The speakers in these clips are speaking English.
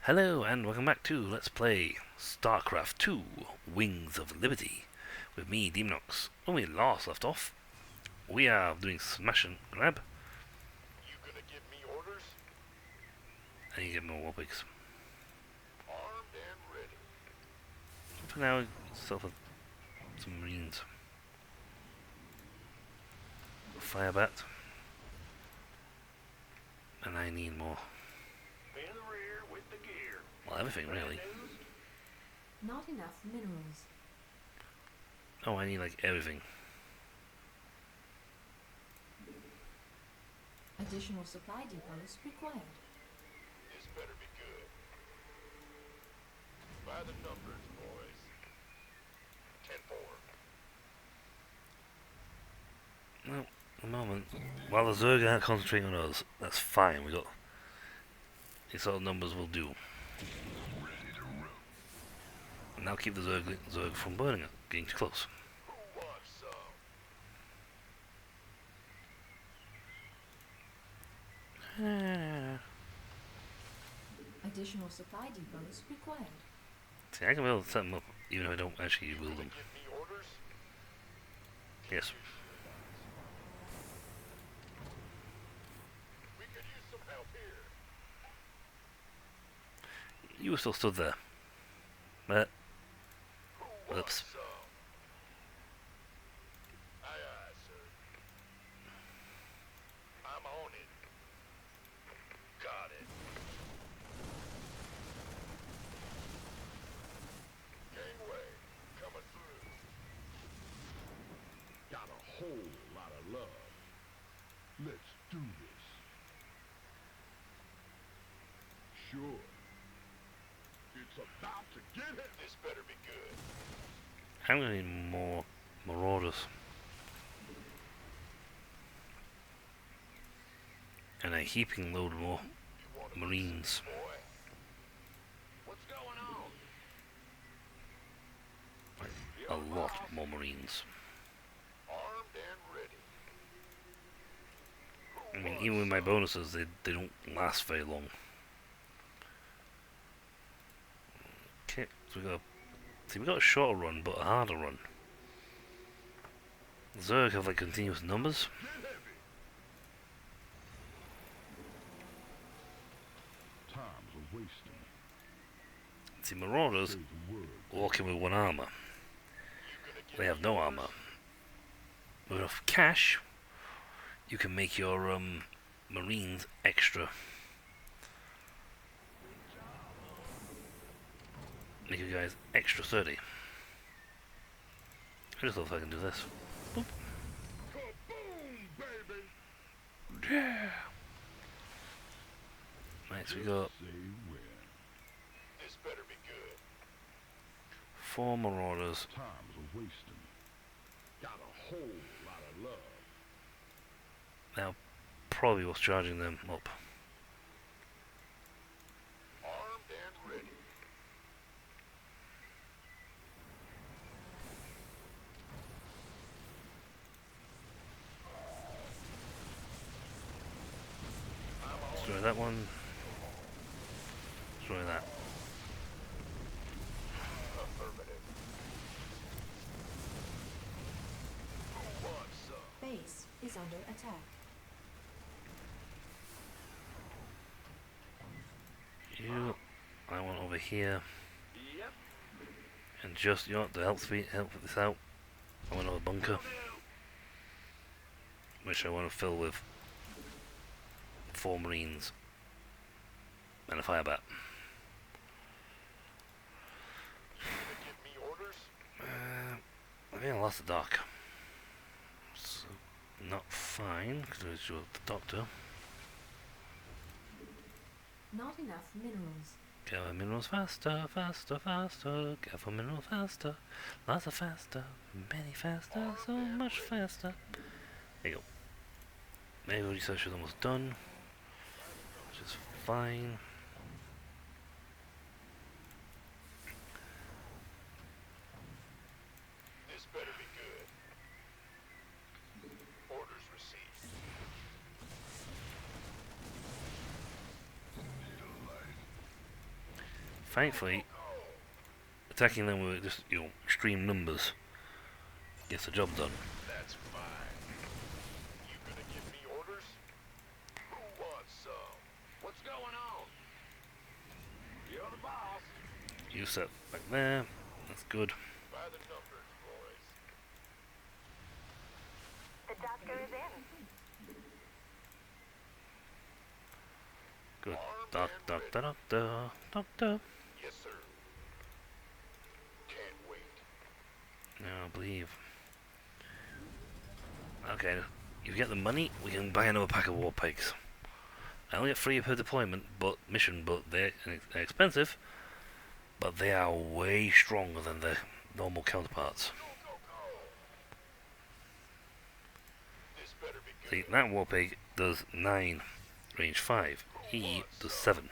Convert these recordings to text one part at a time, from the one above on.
Hello and welcome back to Let's Play Starcraft 2 Wings of Liberty with me, Demonox. When we last left off, we are doing smash and grab. You gonna give me orders? I need to get more warpigs. Armed and ready. For now, still have some marines. Fire bat. And I need more. In the rear with the gear. Well, everything really. Not enough minerals. Oh, I need like everything. Additional supply depots required. This better be good. By the numbers, boys. 10-4. Well, at the moment, while the Zerg aren't concentrating on us, that's fine. We got these sort of numbers will do. And now keep the Zerg from burning it, getting too close. Who wants some? Additional supply depots required. See, I can be able to set them up even if I don't actually You build gonna them. give me orders? Yes. We could use some help here. You were still stood there. But, Who wants oops. some? Aye, aye, sir. I'm on it. Got it. Gangway, coming through. Got a whole lot of love. Let's do this. Sure. It's about to get him. This better be good. I'm gonna need more marauders. And a heaping load more You want a marines. boy? What's going on? A lot more marines. Armed and ready. I mean, even with my bonuses, they don't last very long. Okay, so we got a shorter run, but a harder run. Zerg have like continuous numbers. Get heavy. Time's a wasting. See, marauders Say the word. walk in with one armor. You gonna give They have me no orders? armor. With enough cash, you can make your marines extra. Make you guys extra sturdy. I just love if I can do this. Kaboom, baby. Yeah. Next we got Say when. This better be good. 4 marauders. Time's a wasting. Got a whole lot of love. Now, probably what's charging them up. Armed and ready. Destroy that one. Destroy that. Affirmative. Who wants some? Base is under attack. You, I want over here, Yep. and just you know to help this out. I want a bunker, which I want to fill with 4 marines and a fire bat. You gonna give me orders? I think I lost the dock. So, not fine, because I was the doctor. Not enough minerals. Gather minerals faster, faster, faster. Gather minerals faster. Lots of faster. Many faster. So much faster. There you go. Naval research is almost done. Which is fine. This better be good. Orders received. thankfully, attacking them with just, extreme numbers gets the job done. That's fine. You gonna give me orders? Who wants some? What's going on? You're the boss. You set back there. That's good. By the numbers, boys. The doctor is in. Good. Armed Doctor, and ready. doctor, doctor. Yes, sir. Can't wait. Now, I believe. Okay, if you get the money, we can buy another pack of war pigs. I only get 3 per deployment, but they're expensive. But they are way stronger than their normal counterparts. Go, go, go. This better be See, good. that war pig does 9, range 5. He does 7.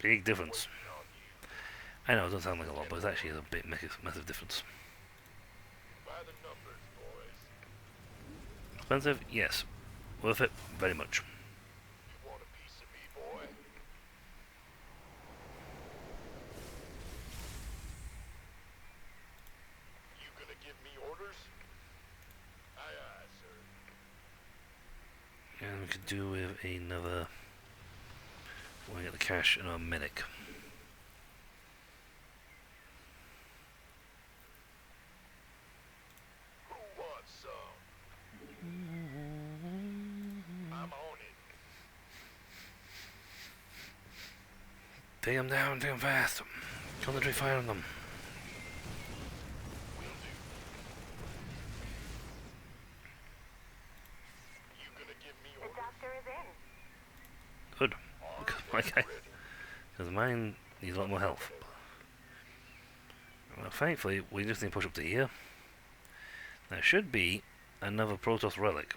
Big difference. I know it doesn't sound like a lot, but it's actually a big massive difference. By the numbers, boys. Expensive? Yes. Worth it? Very much. You want a piece of me, boy? You gonna give me orders? Aye, aye, sir. And we could do with another. We'll get the cash and our medic. Who wants some? I'm on it. Take them down, take them fast. Concentrate fire on them. Will do. You gonna give me The orders? doctor is in. Good. Armed Because my and guy, ready. because mine needs a lot more health. Well, thankfully, we just need to push up to here. There should be another Protoss relic.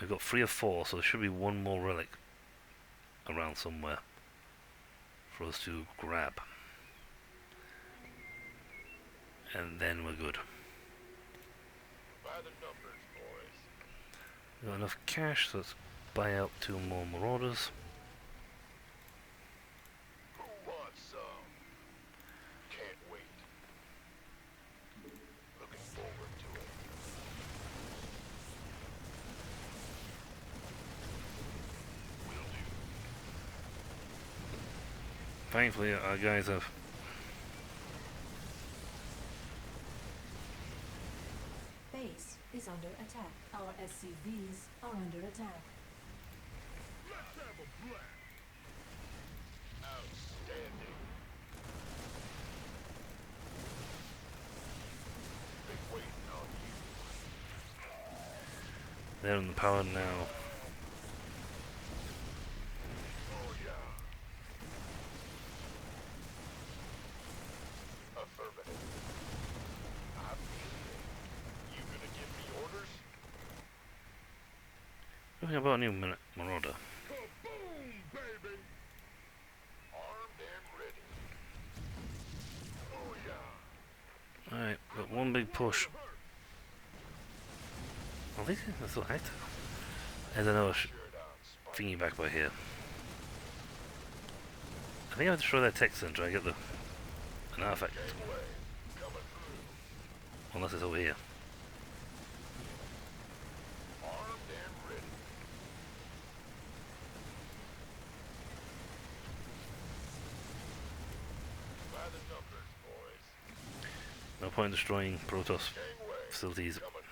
We've got 3 or 4, so there should be one more relic around somewhere for us to grab. And then we're good. By the numbers, boys. We've got enough cash, so let's buy out 2 more Marauders. Who wants some? Can't wait. Looking forward to it. Will do. Thankfully, our guys have. Base is under attack. Our SCVs are under attack. Let's have a blast. Outstanding. Been waiting on you. They're in the power now. Oh, yeah. Affirmative. I'm in. You gonna give me orders? Talking about a new Marauder. Kaboom, baby. Armed and ready. Oh, yeah. Alright, got one big push. Oh, these guys are still active. There's another Sure down, Spike. thingy back by here. I think I have to destroy that tech center and get an artifact. Gangway. Coming through. Unless it's over here. Armed and ready. By the numbers, boys. No point in destroying Protoss Gangway. facilities. Coming through.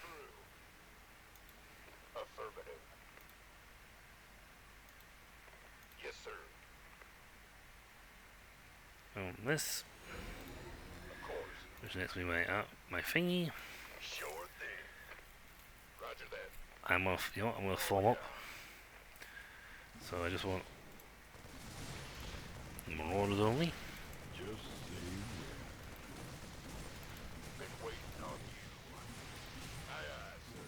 Affirmative. Yes, sir. This, Of course. which next to be my thingy. Sure thing. Roger that. I'm off. You know what? I'm gonna form up. So I just want Marauders only. Just say when. Been waiting on you. Aye, aye, sir.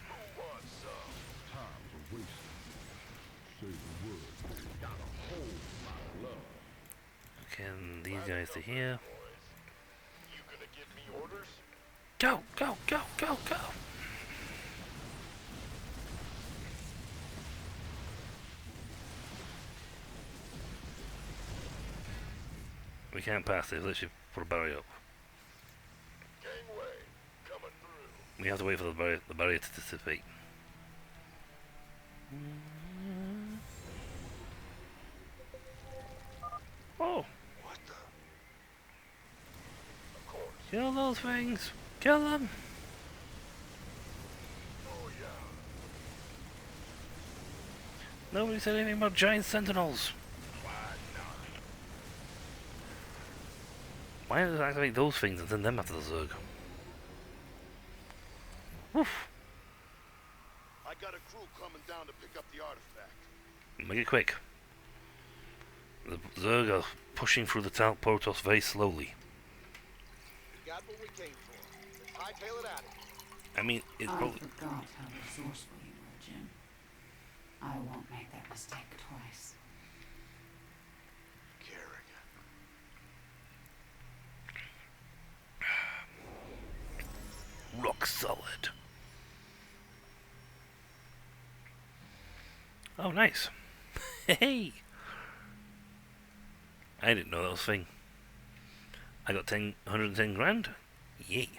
Who wants some? Time's a wasting. Say the word. Got a whole lot of love. Okay, and these guys to here. Boys. You gonna give me orders? Go, go, go, go, go! We can't pass. They've literally put a barrier up. Gangway, coming through. We have to wait for the barrier to dissipate. Oh! What the? Of course. Kill those things! Kill them! Oh yeah. Nobody said anything about giant sentinels. Why not? Why does it activate those things and send them after the Zerg? Woof! I got a crew coming down to pick up the artifact. Make it quick. The Zerg are pushing through the portos very slowly. We got what we came for. Let's hightail it out of here. I mean, it's I probably... forgot how resourceful you were, Jim. I won't make that mistake twice. Kerrigan. rock solid. Oh, nice. Hey! I didn't know that was a thing. I got 110 grand. Yay.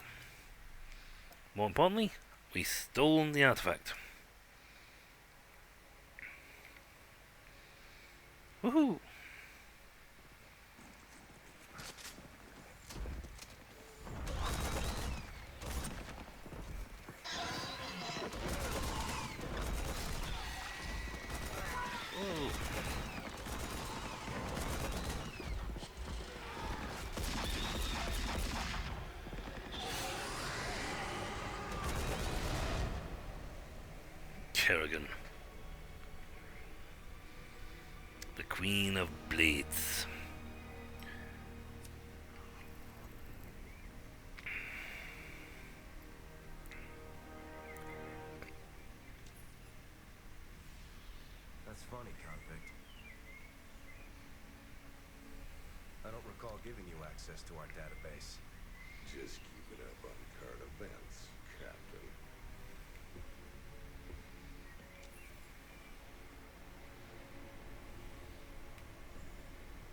More importantly, we stolen the artifact. Woohoo! Kerrigan. The Queen of Blades. That's funny, convict. I don't recall giving you access to our database. Just keep it up on current events, Captain.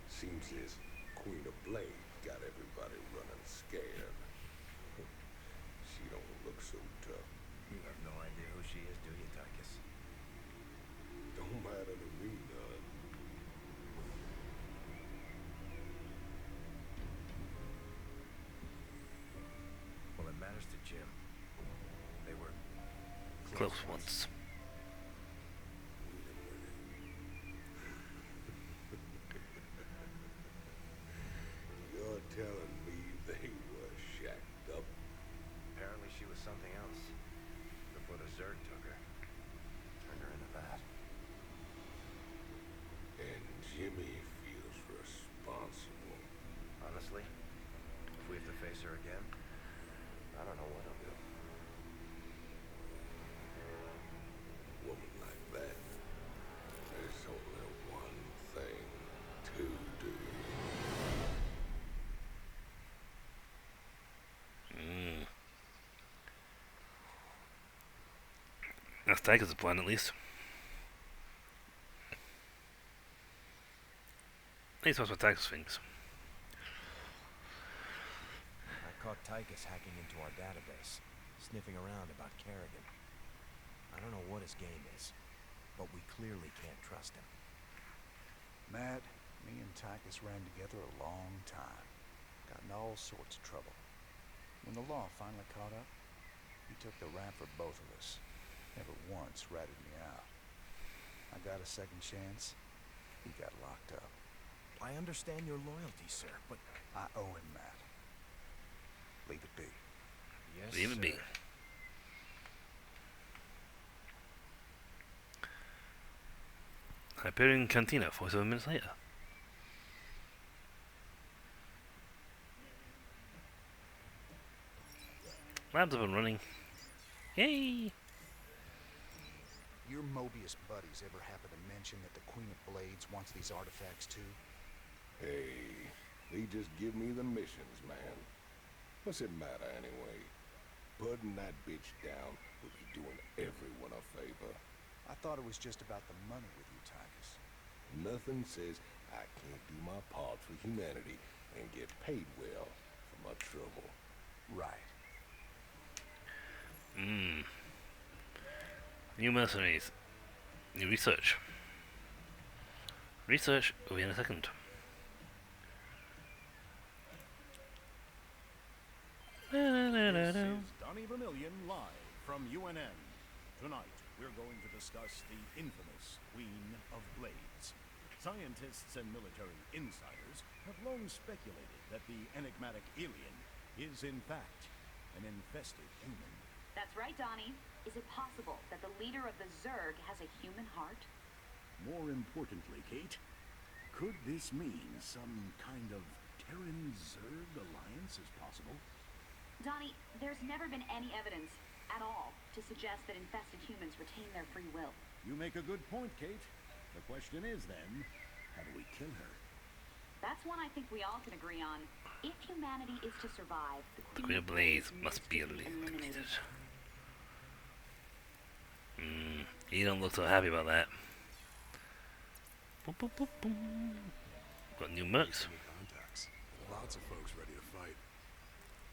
Seems this Queen of Blade got everybody running scared. She don't look so tough. You have no idea who she is, do you, Tychus? Don't matter to me none. Well, it matters to Jim. They were Close ones. You're telling me they were shacked up? Apparently she was something else. Before the Zerg took her. Turned her into that. And Jimmy feels responsible. Honestly, if we have to face her again, I don't know what I'll do. Woman like that, there's only one thing to do. That's Tiger's plan, at least. At least that's what Tiger thinks. I caught Tychus hacking into our database, sniffing around about Kerrigan. I don't know what his game is, but we clearly can't trust him. Matt, me and Tychus ran together a long time. Got in all sorts of trouble. When the law finally caught up, he took the rap for both of us. Never once ratted me out. I got a second chance. He got locked up. I understand your loyalty, sir, but... I owe him, Matt. Leave it be. Yes, Leave it be. sir. Hyperion Cantina, 47 minutes later. Labs up and running. Yay! Your Mobius buddies ever happen to mention that the Queen of Blades wants these artifacts too? Hey, they just give me the missions, man. What's it matter anyway? Putting that bitch down would be doing everyone a favor. I thought it was just about the money with you, Tychus. Nothing says I can't do my part for humanity and get paid well for my trouble. Right. New mercenaries. New research. Research will be in a second. This is Donnie Vermillion live from UNN. Tonight, we're going to discuss the infamous Queen of Blades. Scientists and military insiders have long speculated that the enigmatic alien is, in fact, an infested human. That's right, Donnie. Is it possible that the leader of the Zerg has a human heart? More importantly, Kate, could this mean some kind of Terran-Zerg alliance is possible? Donnie, there's never been any evidence at all to suggest that infested humans retain their free will. You make a good point, Kate. The question is then, how do we kill her? That's one I think we all can agree on. If humanity is to survive, The Queen of Blades must be eliminated. You don't look so happy about that. Boop, boop, boop, boom. Got new mercs. Contacts. Lots of folks ready to fight.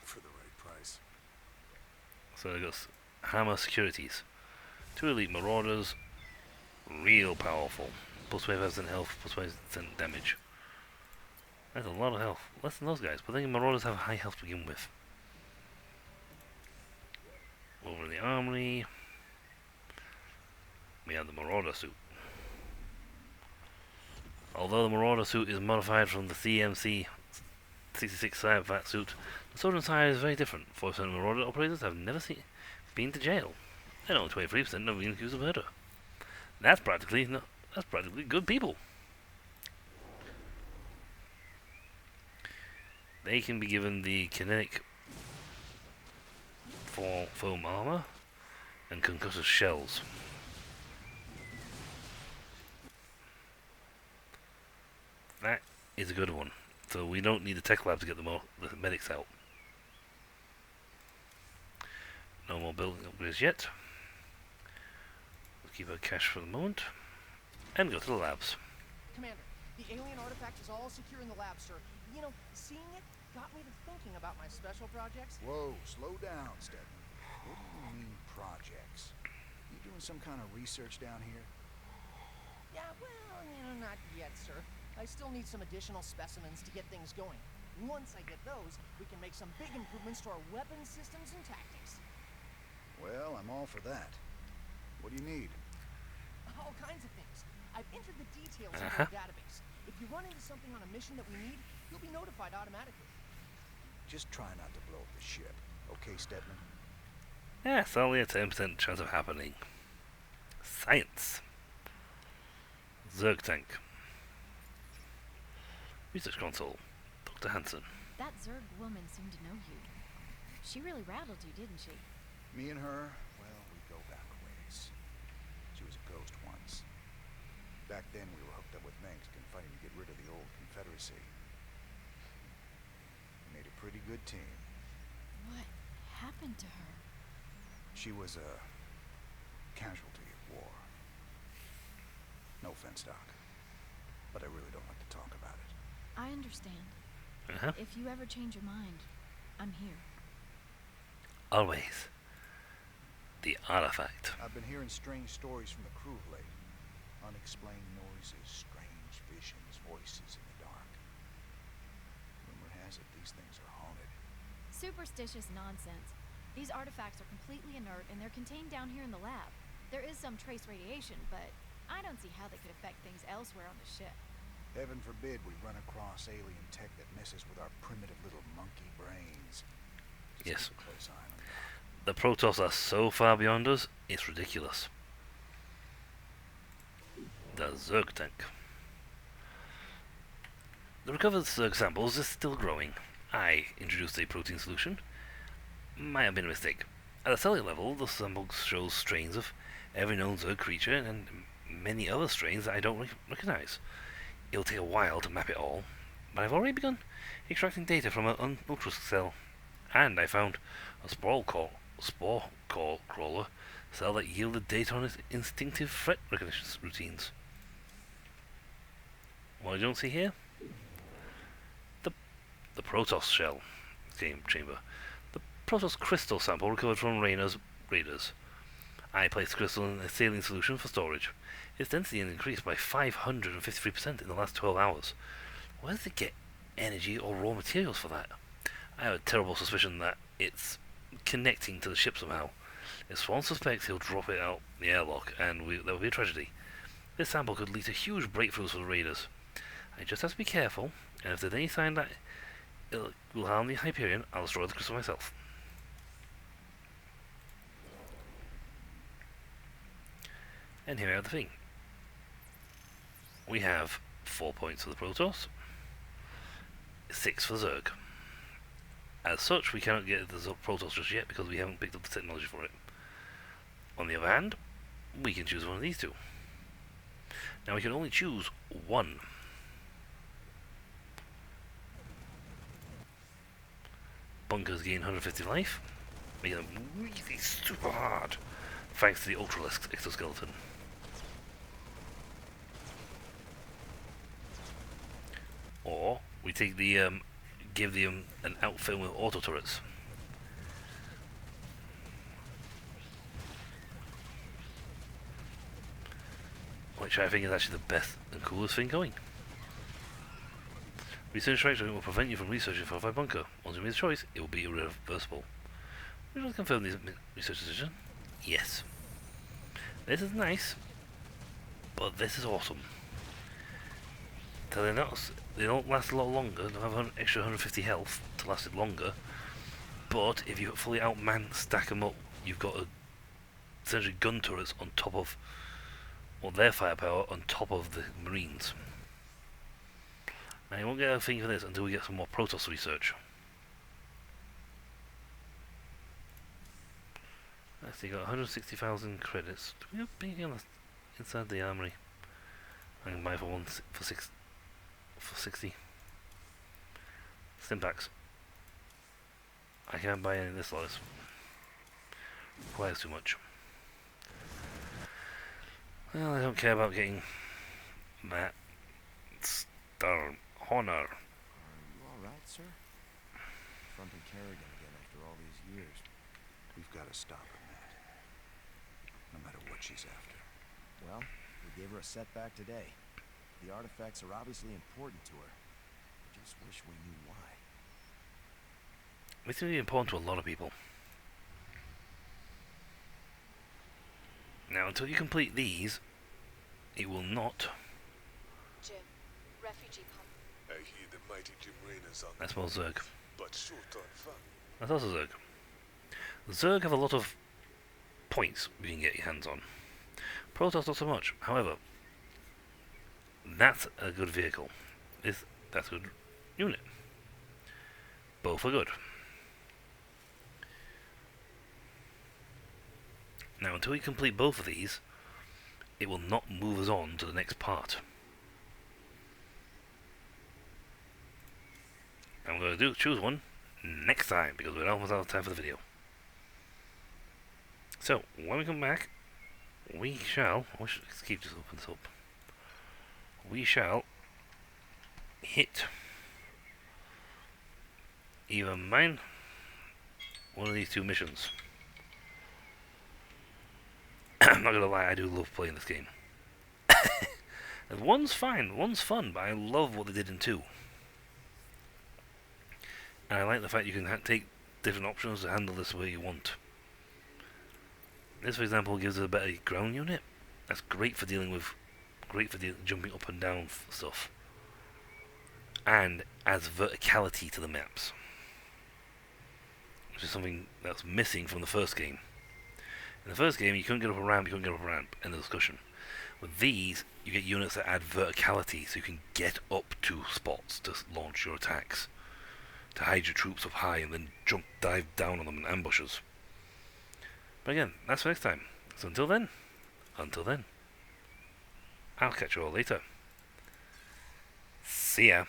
For the right price. So I got Hammer Securities. 2 elite marauders. Real powerful. Plus 25% health, plus 20% damage. That's a lot of health. Less than those guys, but I think marauders have high health to begin with. Over in the armory. We have the marauder suit. Although the marauder suit is modified from the CMC 66 Cybervat suit, the sword inside is very different. 4% of marauder operators have never been to jail, and only 23% have been accused of murder. That's practically good people. They can be given the kinetic foam armor and concussive shells. That is a good one. So we don't need the tech lab to get the medics out. No more building upgrades yet. We'll keep our cash for the moment. And go to the labs. Commander, the alien artifact is all secure in the lab, sir. You know, seeing it got me to thinking about my special projects. Whoa, slow down, Stedman. What do you mean, projects? You doing some kind of research down here? Yeah, well, not yet, sir. I still need some additional specimens to get things going. Once I get those, we can make some big improvements to our weapon systems and tactics. Well, I'm all for that. What do you need? All kinds of things. I've entered the details into the database. If you run into something on a mission that we need, you'll be notified automatically. Just try not to blow up the ship. Okay, Stedman? Yeah, it's only a 10% chance of happening. Science. Zerg tank. Research console. Dr. Hansen. That Zerg woman seemed to know you. She really rattled you, didn't she? Me and her, well, we go back a ways. She was a ghost once. Back then, we were hooked up with Mengsk and fighting to get rid of the old Confederacy. We made a pretty good team. What happened to her? She was a casualty of war. No offense, Doc, but I really don't like to talk about it. I understand. If you ever change your mind, I'm here. Always. The artifact. I've been hearing strange stories from the crew of late. Unexplained noises, strange visions, voices in the dark. Rumor has it these things are haunted. Superstitious nonsense. These artifacts are completely inert and they're contained down here in the lab. There is some trace radiation, but I don't see how they could affect things elsewhere on the ship. Heaven forbid we run across alien tech that messes with our primitive little monkey brains. Yes. Keep a close eye on them. The Protoss are so far beyond us, it's ridiculous. The Zerg tank. The recovered Zerg samples is still growing. I introduced a protein solution. Might have been a mistake. At a cellular level, the sample shows strains of every known Zerg creature and many other strains that I don't recognize. It'll take a while to map it all, but I've already begun extracting data from an ultra cell, and I found a spore crawler cell that yielded data on its instinctive threat recognition routines. What I don't see here? The the Protoss shell game chamber. The Protoss crystal sample recovered from Rayna's raiders. I placed the crystal in a saline solution for storage. Its density increased by 553% in the last 12 hours. Where does it get energy or raw materials for that? I have a terrible suspicion that it's connecting to the ship somehow. If Swan suspects, he'll drop it out the airlock, and that would be a tragedy. This sample could lead to huge breakthroughs for the raiders. I just have to be careful, and if there's any sign that it will harm the Hyperion, I'll destroy the crystal myself. And here we have the thing. We have 4 points for the Protoss, 6 for Zerg. As such, we cannot get the Protoss just yet because we haven't picked up the technology for it. On the other hand, we can choose one of these two. Now we can only choose one. Bunkers gain 150 life, making them really super hard, thanks to the Ultralisk exoskeleton. Or we take the give them an outfit with auto turrets. Which I think is actually the best and coolest thing going. Research strikes will prevent you from researching a fortified bunker. Once you make the choice, it will be irreversible. We will confirm this research decision. Yes. This is nice, but this is awesome. So they don't last a lot longer. They'll have an extra 150 health to last it longer. But if you fully outman stack them up, you've got essentially gun turrets on top of, or their firepower on top of the Marines. And you won't get a thing for this until we get some more Protoss research. Let's see, got 160,000 credits. Do we have anything inside the armory? I can buy for 60. Stimpaks. I can't buy any of this lot. This requires too much. Well, I don't care about getting that star honor. Are you alright, sir? Fronting Kerrigan again after all these years. We've got to stop her, Matt. No matter what she's after. Well, we gave her a setback today. The artifacts are obviously important to her. I just wish we knew why. It's really important to a lot of people. Now, until you complete these, it will not. Jim, refugee pump. I hear the mighty Jim Raynor's on. That's more Zerg. But short on fun. That's also Zerg. Zerg have a lot of points you can get your hands on. Protoss not so much. However, that's a good vehicle. That's a good unit. Both are good. Now, until we complete both of these, it will not move us on to the next part. I'm going to choose one next time because we're almost out of time for the video. So, when we come back, we shall. Let's keep this up. We shall hit either one of these two missions. I'm not gonna lie, I do love playing this game. And one's fine, one's fun, but I love what they did in 2. And I like the fact you can take different options to handle this the way you want. This, for example, gives us a better ground unit. That's great for dealing with, jumping up and down stuff. And adds verticality to the maps. Which is something that's missing from the first game. In the first game, you couldn't get up a ramp, end of discussion. With these, you get units that add verticality, so you can get up to spots to launch your attacks. To hide your troops up high and then dive down on them in ambushes. But again, that's for next time. So until then, I'll catch you all later. See ya.